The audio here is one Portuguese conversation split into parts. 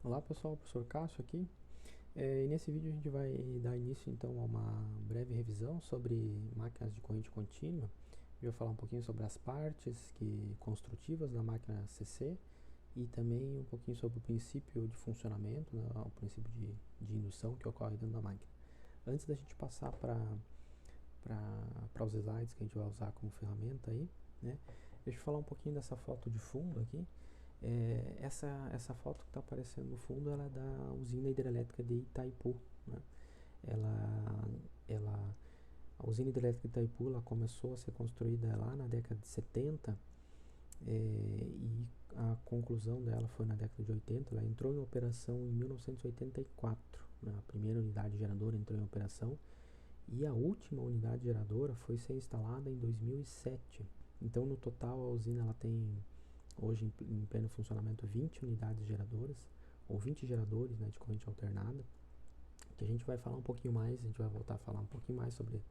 Olá pessoal, professor Cássio aqui. E nesse vídeo a gente vai dar início então a uma breve revisão sobre máquinas de corrente contínua. Eu vou falar um pouquinho sobre as partes construtivas da máquina CC e também um pouquinho sobre o princípio de funcionamento, né, o princípio de indução que ocorre dentro da máquina. Antes da gente passar para os slides que a gente vai usar como ferramenta aí, né, deixa eu falar um pouquinho dessa foto de fundo aqui. Essa foto que está aparecendo no fundo ela é da usina hidrelétrica de Itaipu, né? ela, ela, a usina hidrelétrica de Itaipu ela começou a ser construída lá na década de 70 e a conclusão dela foi na década de 80. Ela entrou em operação em 1984, né? A primeira unidade geradora entrou em operação e a última unidade geradora foi ser instalada em 2007. Então no total a usina ela tem hoje em pleno funcionamento 20 unidades geradoras, ou 20 geradores, né, de corrente alternada, que a gente vai falar um pouquinho mais, a gente vai voltar a falar um pouquinho mais sobre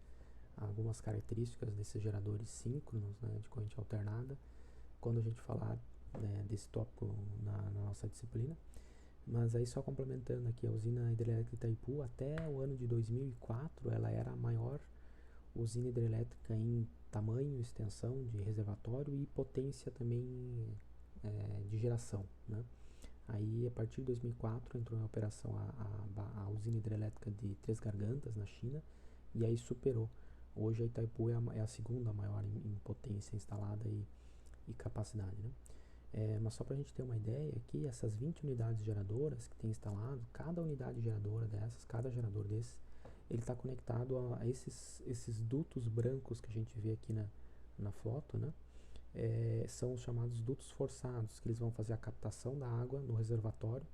algumas características desses geradores síncronos, né, de corrente alternada, quando a gente falar, né, desse tópico na nossa disciplina. Mas aí só complementando aqui, a usina hidrelétrica Itaipu, até o ano de 2004, ela era a maior usina hidrelétrica em tamanho, extensão de reservatório e potência também de geração, né? Aí, a partir de 2004, entrou em operação a usina hidrelétrica de Três Gargantas, na China, e aí superou. Hoje a Itaipu é a segunda maior em potência instalada e capacidade, né? Mas só para a gente ter uma ideia aqui, essas 20 unidades geradoras que tem instalado, cada unidade geradora dessas, cada gerador desses, ele está conectado a esses dutos brancos que a gente vê aqui na foto, né? São os chamados dutos forçados, que eles vão fazer a captação da água no reservatório.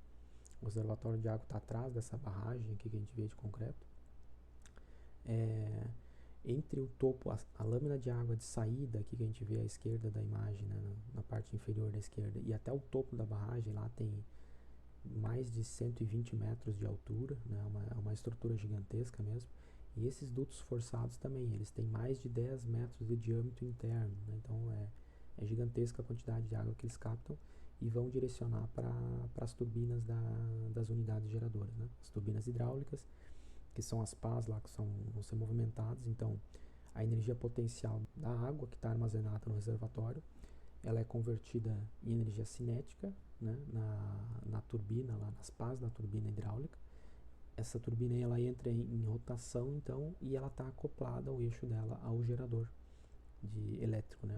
O reservatório de água está atrás dessa barragem aqui que a gente vê de concreto. Entre o topo, a lâmina de água de saída aqui que a gente vê à esquerda da imagem, né, na parte inferior da esquerda, e até o topo da barragem lá tem mais de 120 metros de altura, né, uma estrutura gigantesca mesmo. E esses dutos forçados também, eles têm mais de 10 metros de diâmetro interno, né, então é gigantesca a quantidade de água que eles captam e vão direcionar para as turbinas das unidades geradoras, né, as turbinas hidráulicas, que são as pás lá que vão ser movimentadas. Então a energia potencial da água que está armazenada no reservatório, ela é convertida em energia cinética, né, na turbina, lá nas pás da turbina hidráulica. Essa turbina ela entra em rotação, então, e ela está acoplada ao eixo dela, ao gerador elétrico, né,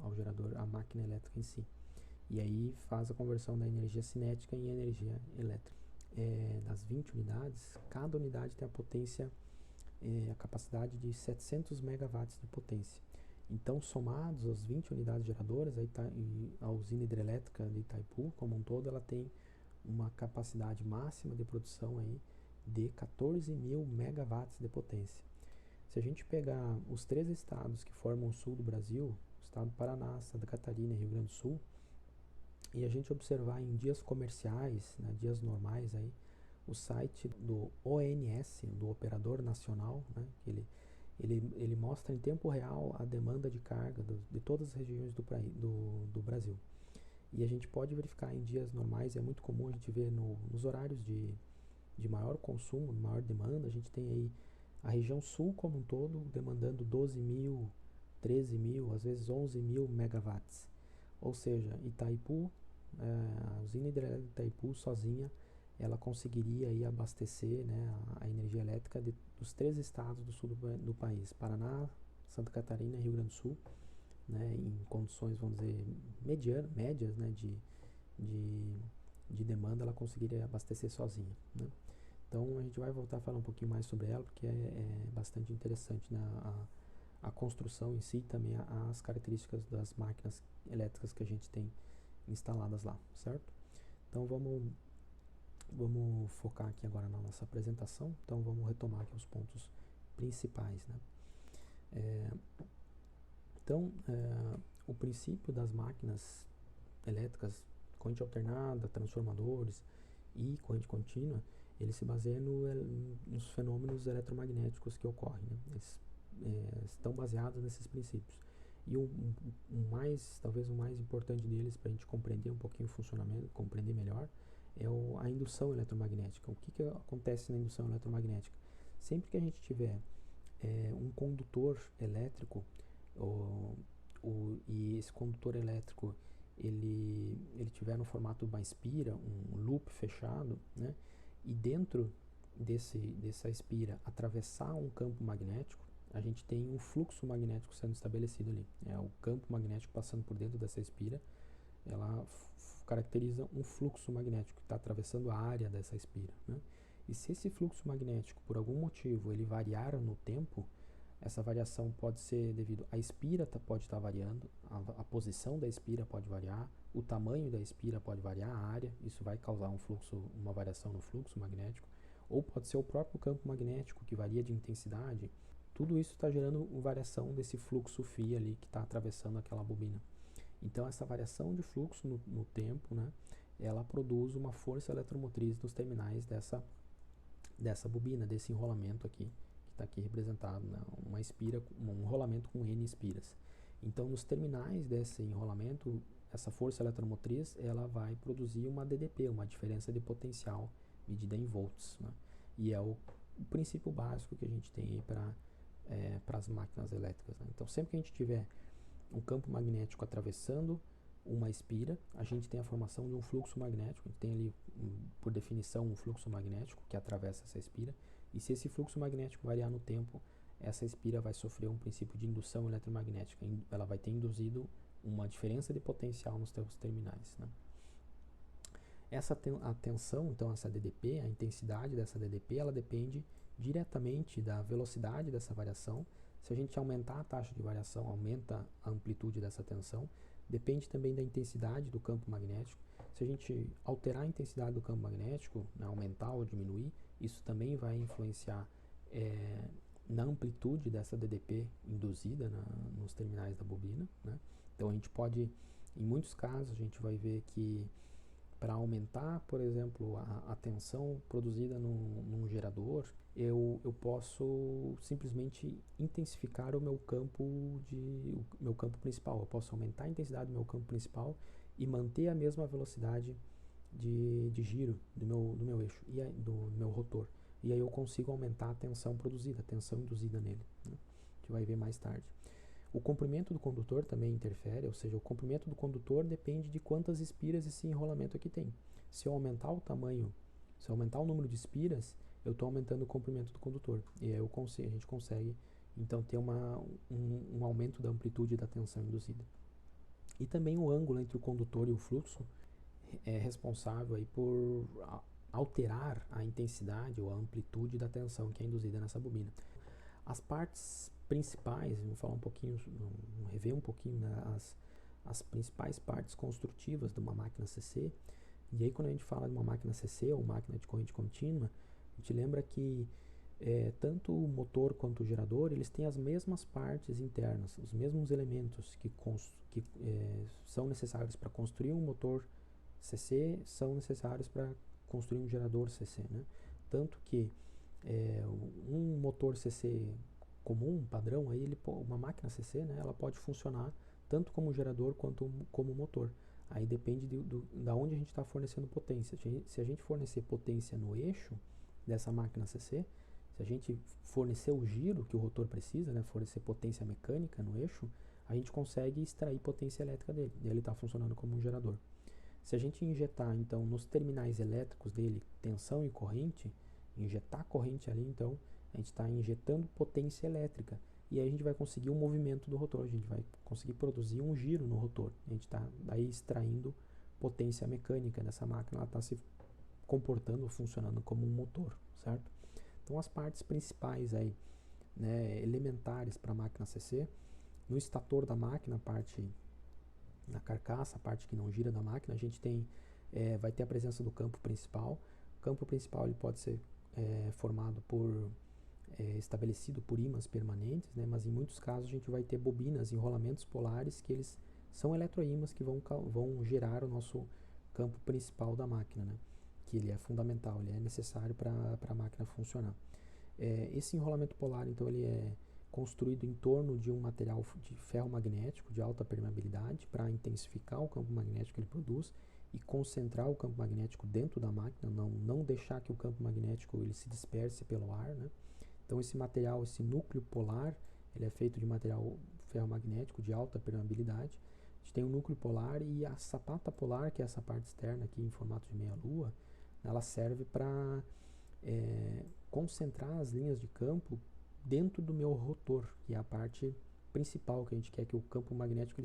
ao gerador, à máquina elétrica em si. E aí faz a conversão da energia cinética em energia elétrica. Das 20 unidades, cada unidade tem a potência, a capacidade de 700 megawatts de potência. Então, somados as 20 unidades geradoras, a usina hidrelétrica de Itaipu, como um todo, ela tem uma capacidade máxima de produção aí de 14 mil megawatts de potência. Se a gente pegar os três estados que formam o sul do Brasil, o estado do Paraná, Santa Catarina e Rio Grande do Sul, e a gente observar em dias comerciais, né, dias normais aí, o site do ONS, do Operador Nacional, né, ele mostra em tempo real a demanda de carga de todas as regiões do Brasil. E a gente pode verificar em dias normais, é muito comum a gente ver nos horários de maior consumo, maior demanda, a gente tem aí a região sul como um todo demandando 12 mil, 13 mil, às vezes 11 mil megawatts. Ou seja, Itaipu, a usina hidrelétrica de Itaipu sozinha, ela conseguiria aí abastecer, né, a energia elétrica dos três estados do sul do país, Paraná, Santa Catarina e Rio Grande do Sul, né, em condições, vamos dizer, médias, né, de, de demanda, ela conseguiria abastecer sozinha, né? Então a gente vai voltar a falar um pouquinho mais sobre ela, porque é bastante interessante, né, a construção em si e também as características das máquinas elétricas que a gente tem instaladas lá, certo? Então vamos focar aqui agora na nossa apresentação. Então vamos retomar aqui os pontos principais, né? O princípio das máquinas elétricas, corrente alternada, transformadores e corrente contínua, ele se baseia nos fenômenos eletromagnéticos que ocorrem, né? Eles estão baseados nesses princípios. E talvez o mais importante deles para a gente compreender um pouquinho o funcionamento, compreender melhor, é a indução eletromagnética. O que acontece na indução eletromagnética? Sempre que a gente tiver um condutor elétrico, e esse condutor elétrico ele tiver no formato de uma espira, um loop fechado, né? E dentro dessa espira atravessar um campo magnético, a gente tem um fluxo magnético sendo estabelecido ali. O campo magnético passando por dentro dessa espira, ela caracteriza um fluxo magnético que está atravessando a área dessa espira, né? E se esse fluxo magnético, por algum motivo, ele variar no tempo, essa variação pode ser devido à espira, pode estar variando, a posição da espira pode variar, o tamanho da espira pode variar, a área, isso vai causar uma variação no fluxo magnético, ou pode ser o próprio campo magnético que varia de intensidade. Tudo isso está gerando variação desse fluxo φ ali que está atravessando aquela bobina. Então essa variação de fluxo no tempo, né, ela produz uma força eletromotriz nos terminais dessa bobina, desse enrolamento aqui, que está aqui representado, né, uma espira, um enrolamento com N espiras. Então nos terminais desse enrolamento, essa força eletromotriz ela vai produzir uma DDP, uma diferença de potencial medida em volts, né, e é o princípio básico que a gente tem aí para as máquinas elétricas, né. Então sempre que a gente tiver um campo magnético atravessando uma espira, a gente tem a formação de um fluxo magnético, a gente tem ali, por definição, um fluxo magnético que atravessa essa espira, e se esse fluxo magnético variar no tempo, essa espira vai sofrer um princípio de indução eletromagnética, ela vai ter induzido uma diferença de potencial nos seus terminais, né? A tensão, então essa DDP, a intensidade dessa DDP, ela depende diretamente da velocidade dessa variação. Se a gente aumentar a taxa de variação, aumenta a amplitude dessa tensão. Depende também da intensidade do campo magnético. Se a gente alterar a intensidade do campo magnético, né, aumentar ou diminuir, isso também vai influenciar na amplitude dessa DDP induzida nos terminais da bobina, né? Então a gente pode, em muitos casos, a gente vai ver que para aumentar, por exemplo, a tensão produzida num gerador, eu posso simplesmente intensificar o meu campo principal. Eu posso aumentar a intensidade do meu campo principal e manter a mesma velocidade de giro do meu eixo e do meu rotor. E aí eu consigo aumentar a tensão produzida, a tensão induzida nele, né? A gente vai ver mais tarde. O comprimento do condutor também interfere, ou seja, o comprimento do condutor depende de quantas espiras esse enrolamento aqui tem. Se eu aumentar o tamanho, se eu aumentar o número de espiras, eu estou aumentando o comprimento do condutor. E aí a gente consegue, então, ter um aumento da amplitude da tensão induzida. E também o ângulo entre o condutor e o fluxo é responsável aí por alterar a intensidade ou a amplitude da tensão que é induzida nessa bobina. As partes principais, vamos falar um pouquinho, rever um pouquinho, né, as principais partes construtivas de uma máquina CC. E aí quando a gente fala de uma máquina CC ou máquina de corrente contínua, a gente lembra que tanto o motor quanto o gerador, eles têm as mesmas partes internas, os mesmos elementos que são necessários para construir um motor CC, são necessários para construir um gerador CC, né? Tanto que um motor CC comum, padrão, aí uma máquina CC, né, ela pode funcionar tanto como gerador quanto como motor. Aí depende da onde a gente está fornecendo potência. Se a gente fornecer potência no eixo dessa máquina CC, se a gente fornecer o giro que o rotor precisa, né, fornecer potência mecânica no eixo, a gente consegue extrair potência elétrica dele, e ele está funcionando como um gerador. Se a gente injetar, então, nos terminais elétricos dele tensão e corrente, injetar corrente ali, então, a gente está injetando potência elétrica. E aí a gente vai conseguir um movimento do rotor, a gente vai conseguir produzir um giro no rotor. A gente está daí extraindo potência mecânica dessa máquina, ela está se comportando, funcionando como um motor, certo? Então as partes principais aí, né, elementares para a máquina CC, no estator da máquina, a parte na carcaça, a parte que não gira da máquina, a gente tem, vai ter a presença do campo principal. O campo principal ele pode ser formado estabelecido por ímãs permanentes, né, mas em muitos casos a gente vai ter bobinas, enrolamentos polares que eles são eletroímãs que vão gerar o nosso campo principal da máquina, né, que ele é fundamental, ele é necessário para a máquina funcionar. Esse enrolamento polar, então, ele é construído em torno de um material de ferro magnético de alta permeabilidade para intensificar o campo magnético que ele produz, e concentrar o campo magnético dentro da máquina, não deixar que o campo magnético ele se disperse pelo ar, né? Então esse material, esse núcleo polar, ele é feito de material ferromagnético de alta permeabilidade. A gente tem o núcleo polar e a sapata polar, que é essa parte externa aqui em formato de meia-lua, ela serve para concentrar as linhas de campo dentro do meu rotor, que é a parte principal que a gente quer que o campo magnético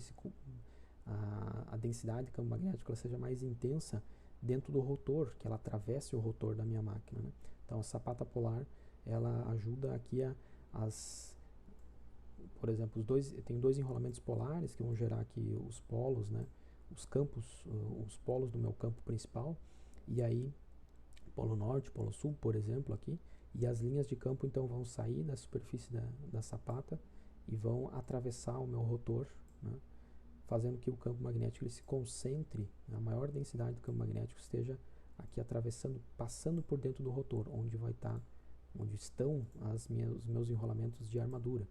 a densidade de campo magnético ela seja mais intensa dentro do rotor, que ela atravesse o rotor da minha máquina, né? Então a sapata polar ela ajuda aqui por exemplo, tem dois enrolamentos polares que vão gerar aqui os polos, né? Os campos, os polos do meu campo principal, e aí polo norte, polo sul, por exemplo, aqui, e as linhas de campo então vão sair da superfície da sapata e vão atravessar o meu rotor, né? Fazendo que o campo magnético ele se concentre, a maior densidade do campo magnético esteja aqui atravessando, passando por dentro do rotor, onde estão os meus enrolamentos de armadura,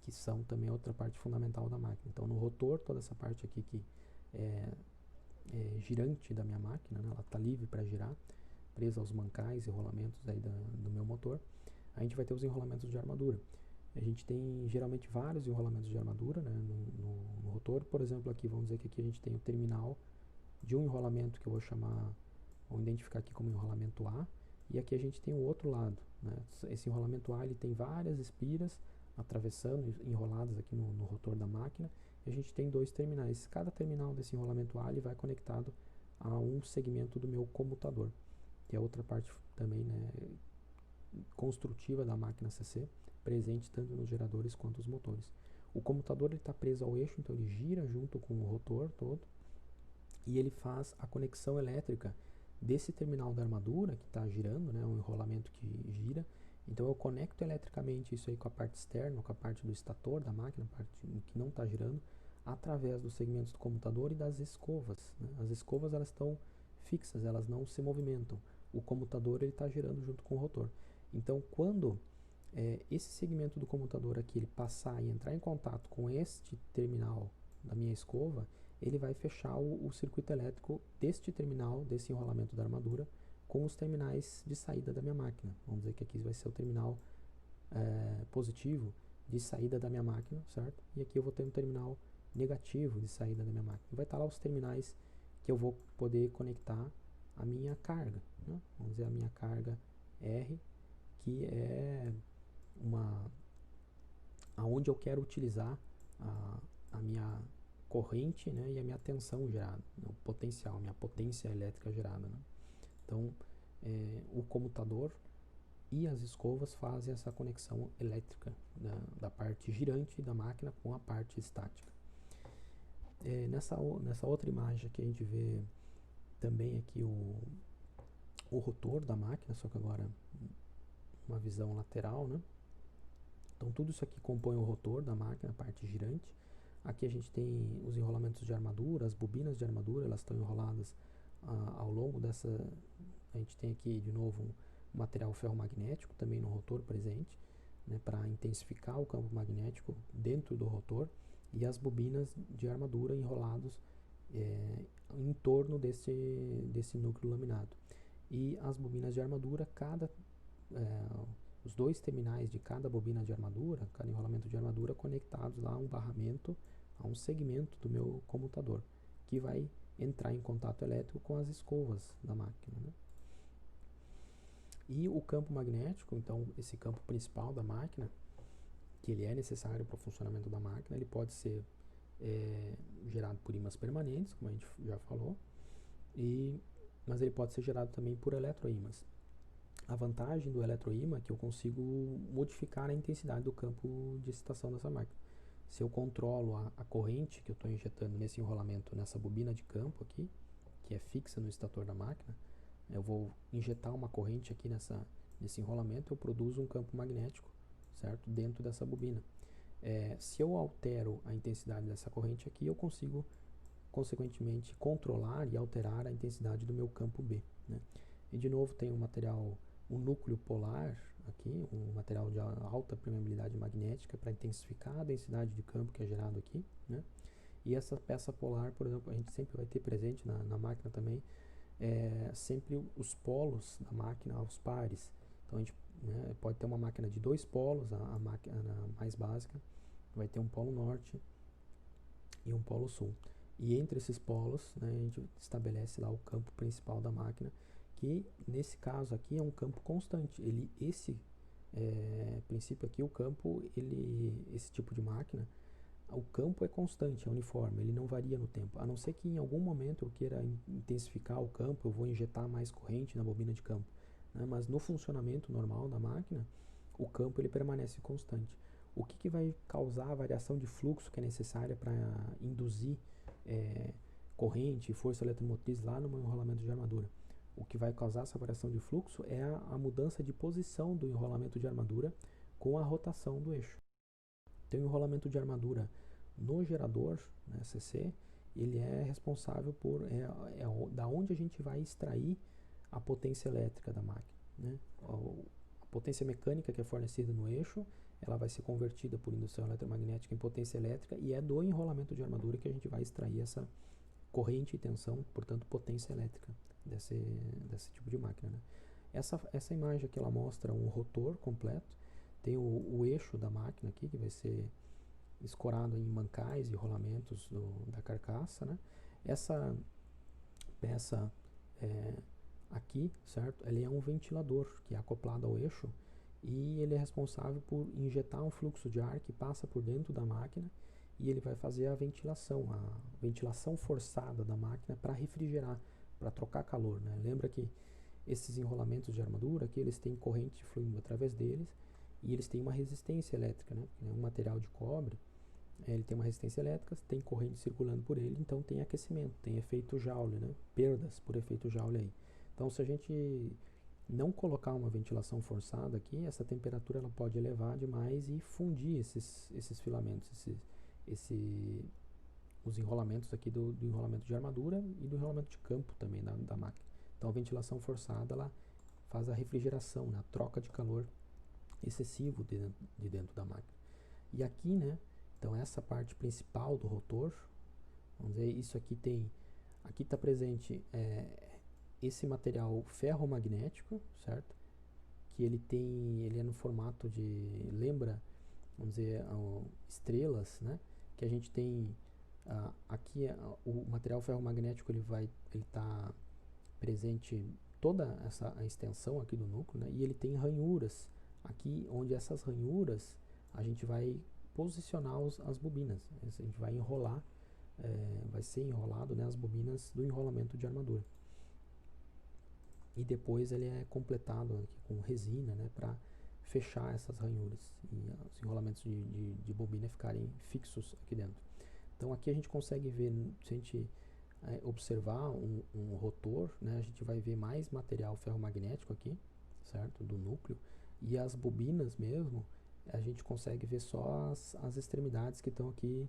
que são também outra parte fundamental da máquina. Então no rotor, toda essa parte aqui que é girante da minha máquina, né, ela está livre para girar, presa aos mancais e rolamentos aí do meu motor, a gente vai ter os enrolamentos de armadura. A gente tem geralmente vários enrolamentos de armadura, né, no rotor. Por exemplo, aqui vamos dizer que aqui a gente tem o terminal de um enrolamento que eu vou identificar aqui como enrolamento A, e aqui a gente tem o outro lado, né? Esse enrolamento A ele tem várias espiras atravessando, enroladas aqui no rotor da máquina, e a gente tem dois terminais. Cada terminal desse enrolamento A ele vai conectado a um segmento do meu comutador, que é outra parte também, né, construtiva da máquina CC, presente tanto nos geradores quanto nos motores. O comutador está preso ao eixo, então ele gira junto com o rotor todo e ele faz a conexão elétrica desse terminal da armadura que está girando, né, um enrolamento que gira. Então eu conecto eletricamente isso aí com a parte externa, com a parte do estator da máquina, a parte que não está girando, através dos segmentos do comutador e das escovas, né? As escovas elas estão fixas, elas não se movimentam. O comutador ele está girando junto com o rotor. Então quando esse segmento do comutador aqui ele passar e entrar em contato com este terminal da minha escova, ele vai fechar o circuito elétrico deste terminal, desse enrolamento da armadura, com os terminais de saída da minha máquina. Vamos dizer que aqui vai ser o terminal positivo de saída da minha máquina, certo? E aqui eu vou ter um terminal negativo de saída da minha máquina. E vai estar lá os terminais que eu vou poder conectar a minha carga, né? Vamos dizer a minha carga R, que é aonde eu quero utilizar a minha corrente, né, e a minha tensão gerada, o potencial, minha potência elétrica gerada, né? Então o comutador e as escovas fazem essa conexão elétrica da parte girante da máquina com a parte estática. Nessa outra imagem aqui a gente vê também aqui o rotor da máquina, só que agora uma visão lateral, né? Então tudo isso aqui compõe o rotor da máquina, a parte girante. Aqui a gente tem os enrolamentos de armadura, as bobinas de armadura, elas estão enroladas ao longo dessa. A gente tem aqui de novo um material ferromagnético também no rotor presente, né, para intensificar o campo magnético dentro do rotor, e as bobinas de armadura enrolados em torno desse núcleo laminado. E as bobinas de armadura, os dois terminais de cada bobina de armadura, cada enrolamento de armadura, conectados lá a um barramento, a um segmento do meu comutador, que vai entrar em contato elétrico com as escovas da máquina, né? E o campo magnético, então esse campo principal da máquina, que ele é necessário para o funcionamento da máquina, ele pode ser gerado por ímãs permanentes, como a gente já falou, mas ele pode ser gerado também por eletroímãs. A vantagem do eletroímã é que eu consigo modificar a intensidade do campo de excitação dessa máquina. Se eu controlo a corrente que eu estou injetando nesse enrolamento, nessa bobina de campo aqui, que é fixa no estator da máquina, eu vou injetar uma corrente aqui nesse enrolamento, eu produzo um campo magnético, certo? Dentro dessa bobina. Se eu altero a intensidade dessa corrente aqui, eu consigo, consequentemente, controlar e alterar a intensidade do meu campo B, né? E de novo tem um núcleo polar aqui, um material de alta permeabilidade magnética para intensificar a densidade de campo que é gerado aqui, né? E essa peça polar, por exemplo, a gente sempre vai ter presente na máquina também, sempre os polos da máquina aos pares. Então a gente, né, pode ter uma máquina de 2 polos, a máquina mais básica, vai ter um polo norte e um polo sul. E entre esses polos, né, a gente estabelece lá o campo principal da máquina, que nesse caso aqui é um campo constante. Esse princípio aqui, o campo, esse tipo de máquina, o campo é constante, é uniforme, ele não varia no tempo. A não ser que em algum momento eu queira intensificar o campo, eu vou injetar mais corrente na bobina de campo, né? Mas no funcionamento normal da máquina, o campo ele permanece constante. O que vai causar a variação de fluxo que é necessária para induzir corrente e força eletromotriz lá no meu enrolamento de armadura? O que vai causar essa variação de fluxo é a mudança de posição do enrolamento de armadura com a rotação do eixo. Tem o enrolamento de armadura no gerador, né, CC, ele é responsável por da onde a gente vai extrair a potência elétrica da máquina, né? A potência mecânica que é fornecida no eixo, ela vai ser convertida por indução eletromagnética em potência elétrica e é do enrolamento de armadura que a gente vai extrair essa corrente e tensão, portanto potência elétrica desse tipo de máquina, né? Essa imagem aqui ela mostra um rotor completo, tem o eixo da máquina aqui que vai ser escorado em mancais e rolamentos da carcaça, né? Essa peça aqui, certo? Ele é um ventilador que é acoplado ao eixo e ele é responsável por injetar um fluxo de ar que passa por dentro da máquina e ele vai fazer a ventilação forçada da máquina para refrigerar, para trocar calor, né? Lembra que esses enrolamentos de armadura aqui, eles têm corrente fluindo através deles e eles têm uma resistência elétrica, né? Um material de cobre, ele tem uma resistência elétrica, tem corrente circulando por ele, então tem aquecimento, tem efeito Joule, né? Perdas por efeito Joule aí. Então, se a gente não colocar uma ventilação forçada aqui, essa temperatura ela pode elevar demais e fundir esses filamentos, os enrolamentos aqui do enrolamento de armadura e do enrolamento de campo também da máquina. Então, a ventilação forçada ela faz a refrigeração, né? A troca de calor excessivo de dentro da máquina. E aqui, né? Então essa parte principal do rotor, vamos dizer, isso aqui aqui está presente esse material ferromagnético, certo? Que ele é no formato lembra, vamos dizer, estrelas, né? Que a gente tem aqui o material ferromagnético ele está presente toda a extensão aqui do núcleo, né? E ele tem ranhuras aqui, onde essas ranhuras a gente vai posicionar as bobinas. A gente vai enrolar, vai ser enrolado, né, as bobinas do enrolamento de armadura. E depois ele é completado aqui com resina, né, para fechar essas ranhuras e os enrolamentos de bobina ficarem fixos aqui dentro. Então aqui a gente consegue ver, se a gente observar um rotor, né, a gente vai ver mais material ferromagnético aqui, certo, do núcleo, e as bobinas mesmo, a gente consegue ver só as extremidades que estão aqui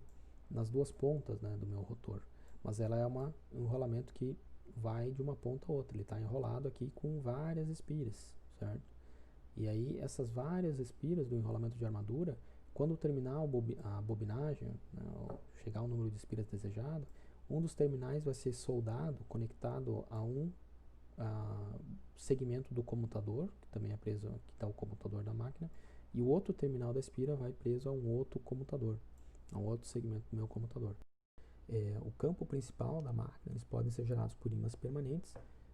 nas duas pontas, né, do meu rotor. Mas ela é um enrolamento que vai de uma ponta a outra, ele está enrolado aqui com várias espiras, certo? E aí essas várias espiras do enrolamento de armadura, quando terminar a bobinagem, né, chegar ao número de espiras desejado, um dos terminais vai ser soldado, conectado a um segmento do comutador, que também é preso, aqui está o comutador da máquina, e o outro terminal da espira vai preso a um outro comutador, a um outro segmento do meu comutador. O campo principal da máquina, eles podem ser gerados por ímãs permanentes,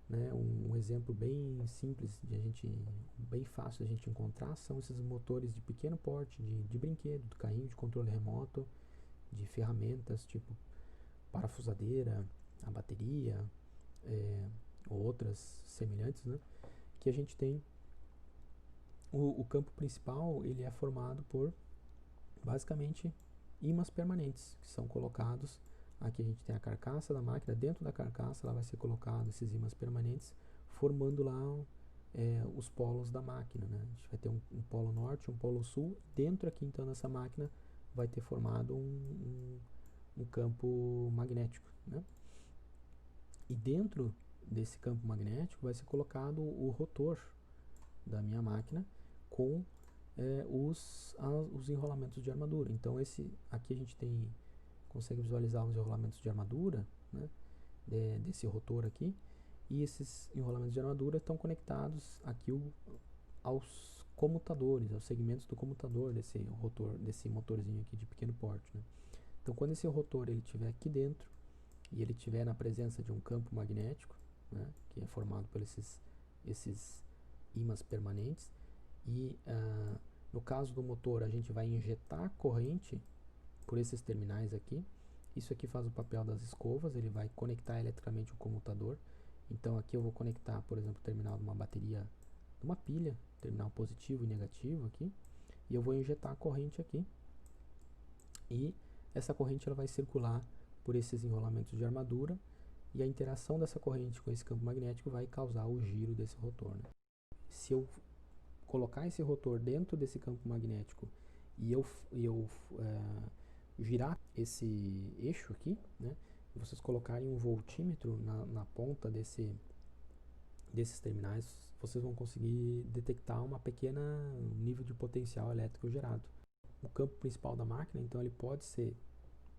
né? Um exemplo bem simples, bem fácil de a gente encontrar, são esses motores de pequeno porte, de brinquedo, de carrinho de controle remoto, de ferramentas tipo parafusadeira, a bateria, ou outras semelhantes, né? Que a gente tem o campo principal, ele é formado por basicamente ímãs permanentes que são colocados. Aqui a gente tem a carcaça da máquina, dentro da carcaça ela vai ser colocado esses ímãs permanentes, formando lá os polos da máquina, né? A gente vai ter um polo norte, um polo sul, dentro aqui então dessa máquina vai ter formado um campo magnético, né? E dentro desse campo magnético vai ser colocado o rotor da minha máquina com os enrolamentos de armadura. Então aqui a gente tem consegue visualizar os enrolamentos de armadura, né, desse rotor aqui, e esses enrolamentos de armadura estão conectados aqui aos comutadores, aos segmentos do comutador desse rotor, desse motorzinho aqui de pequeno porte, né. Então, quando esse rotor ele estiver aqui dentro e ele estiver na presença de um campo magnético, né, que é formado por esses ímãs permanentes, e no caso do motor a gente vai injetar corrente por esses terminais aqui. Isso aqui faz o papel das escovas, ele vai conectar eletricamente o comutador. Então aqui eu vou conectar, por exemplo, o terminal de uma bateria, de uma pilha, terminal positivo e negativo aqui, e eu vou injetar a corrente aqui. E essa corrente ela vai circular por esses enrolamentos de armadura, e a interação dessa corrente com esse campo magnético vai causar o giro desse rotor, né? Se eu colocar esse rotor dentro desse campo magnético e eu girar esse eixo aqui, né, e vocês colocarem um voltímetro na ponta desses terminais, vocês vão conseguir detectar uma pequena nível de potencial elétrico gerado. O campo principal da máquina, então, ele pode ser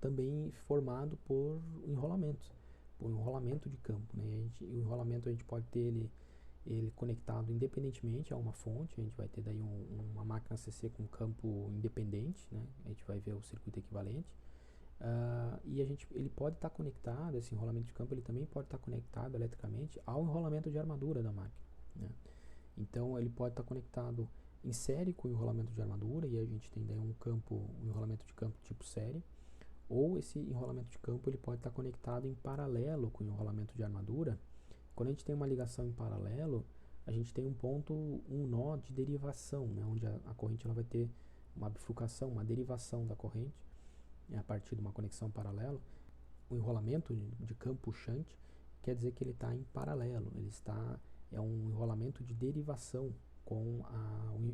também formado por enrolamentos, por enrolamento de campo, né? O enrolamento a gente pode ter ele conectado independentemente a uma fonte. A gente vai ter daí uma máquina CC com campo independente, né? A gente vai ver o circuito equivalente. E ele pode estar conectado, esse enrolamento de campo ele também pode estar conectado eletricamente ao enrolamento de armadura da máquina, né? Então ele pode estar conectado em série com o enrolamento de armadura, e a gente tem daí um enrolamento de campo tipo série, ou esse enrolamento de campo ele pode estar conectado em paralelo com o enrolamento de armadura. Quando a gente tem uma ligação em paralelo, a gente tem um nó de derivação, né, onde a corrente ela vai ter uma bifurcação, uma derivação da corrente, a partir de uma conexão paralela. O enrolamento de campo puxante quer dizer que ele está em paralelo, é um enrolamento de derivação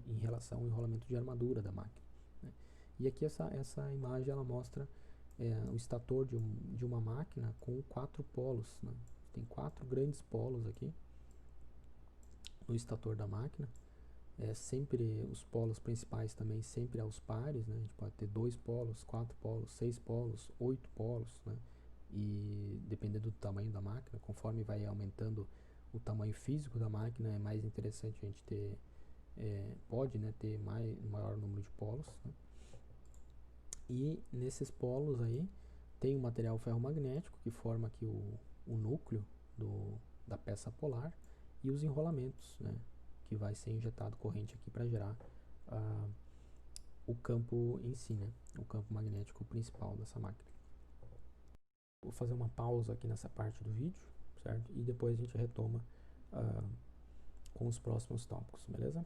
em relação ao enrolamento de armadura da máquina, né? E aqui essa imagem ela mostra o estator de uma máquina com 4 polos, né? Tem 4 grandes polos aqui no estator da máquina. Sempre os polos principais também sempre aos pares, né? A gente pode ter 2 polos, 4 polos, 6 polos, 8 polos, né? E dependendo do tamanho da máquina, conforme vai aumentando o tamanho físico da máquina, é mais interessante a gente ter, ter maior número de polos, né? E nesses polos aí tem o material ferromagnético que forma aqui o núcleo da peça polar, e os enrolamentos, né, que vai ser injetado corrente aqui para gerar o campo em si, né, o campo magnético principal dessa máquina. Vou fazer uma pausa aqui nessa parte do vídeo, certo? E depois a gente retoma com os próximos tópicos, beleza?